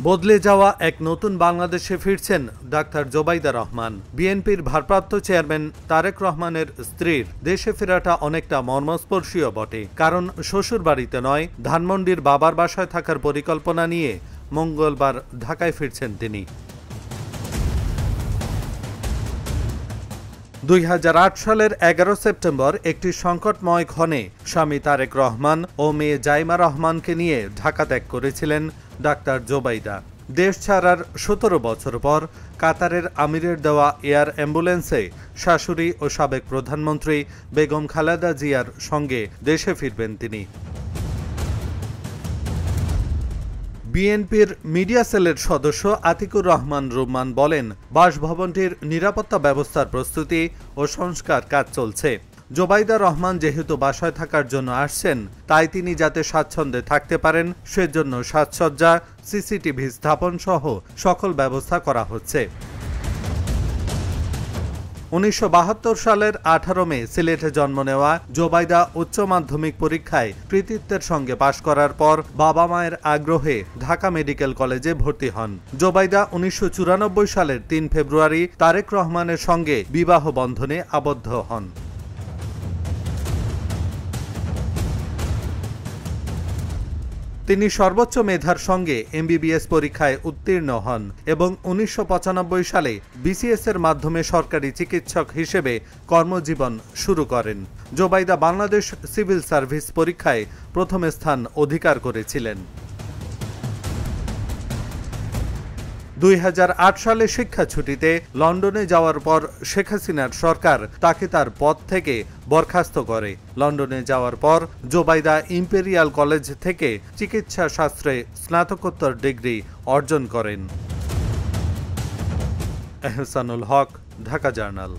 বদলে যাওয়া এক নতুন বাংলাদেশে ফিরছেন ডাক্তার জোবাইদা রহমান। বিএনপির ভারপ্রাপ্ত চেয়ারম্যান তারেক রহমানের স্ত্রীর দেশে ফেরাটা অনেকটা মর্মস্পর্শীয় বটে। কারণ শ্বশুর বাড়িতে নয়, ধানমন্ডির বাবার বাসায় থাকার পরিকল্পনা নিয়ে মঙ্গলবার ঢাকায় ফিরছেন তিনি। 2008 সালের 11 সেপ্টেম্বর একটি সংকটময় ক্ষণে স্বামী তারেক রহমান ও মেয়ে জাইমা রহমানকে নিয়ে ঢাকা ত্যাগ করেছিলেন ডাক্তার জোবাইদা। দেশ ছাড়ার 17 বছর পর কাতারের আমিরের দেওয়া এয়ার অ্যাম্বুলেন্সে শাশুড়ি ও সাবেক প্রধানমন্ত্রী বেগম খালেদা জিয়ার সঙ্গে দেশে ফিরবেন তিনি। বিএনপির মিডিয়া সেলের সদস্য আতিকুর রহমান রুম্মান বলেন, বাসভবনটির নিরাপত্তা ব্যবস্থার প্রস্তুতি ও সংস্কার কাজ চলছে। জোবাইদা রহমান যেহেতু বাসায় থাকার জন্য আসছেন, তাই তিনি যাতে স্বাচ্ছন্দ্যে থাকতে পারেন সেজন্য সাজসজ্জা, সিসিটিভি স্থাপন সহ সকল ব্যবস্থা করা হচ্ছে। 1972 সালের 18 মে সিলেটে জন্ম নেওয়া জোবাইদা উচ্চ মাধ্যমিক পরীক্ষায় কৃতিত্বের সঙ্গে পাশ করার পর বাবা মায়ের আগ্রহে ঢাকা মেডিকেল কলেজে ভর্তি হন। জোবাইদা 1994 সালের 3 ফেব্রুয়ারি তারেক রহমানের সঙ্গে বিবাহ বন্ধনে আবদ্ধ হন। তিনি সর্বোচ্চ মেধার সঙ্গে এমবিবিএস পরীক্ষায় উত্তীর্ণ হন এবং 1995 সালে বিসিএস এর মাধ্যমে সরকারি চিকিৎসক হিসেবে কর্মজীবন শুরু করেন। জোবাইদা বাংলাদেশ সিভিল সার্ভিস পরীক্ষায় প্রথম স্থান অধিকার করেছিলেন। 2008 সালে শিক্ষা ছুটিতে লন্ডনে যাওয়ার পর শেখ হাসিনার সরকার তাকে তার পদ থেকে বরখাস্ত করে। লন্ডনে যাওয়ার পর জোবাইদা ইম্পেরিয়াল কলেজ থেকে চিকিৎসা শাস্ত্রে স্নাতকোত্তর ডিগ্রি অর্জন করেন। এহসানুল হক, ঢাকা জার্নাল।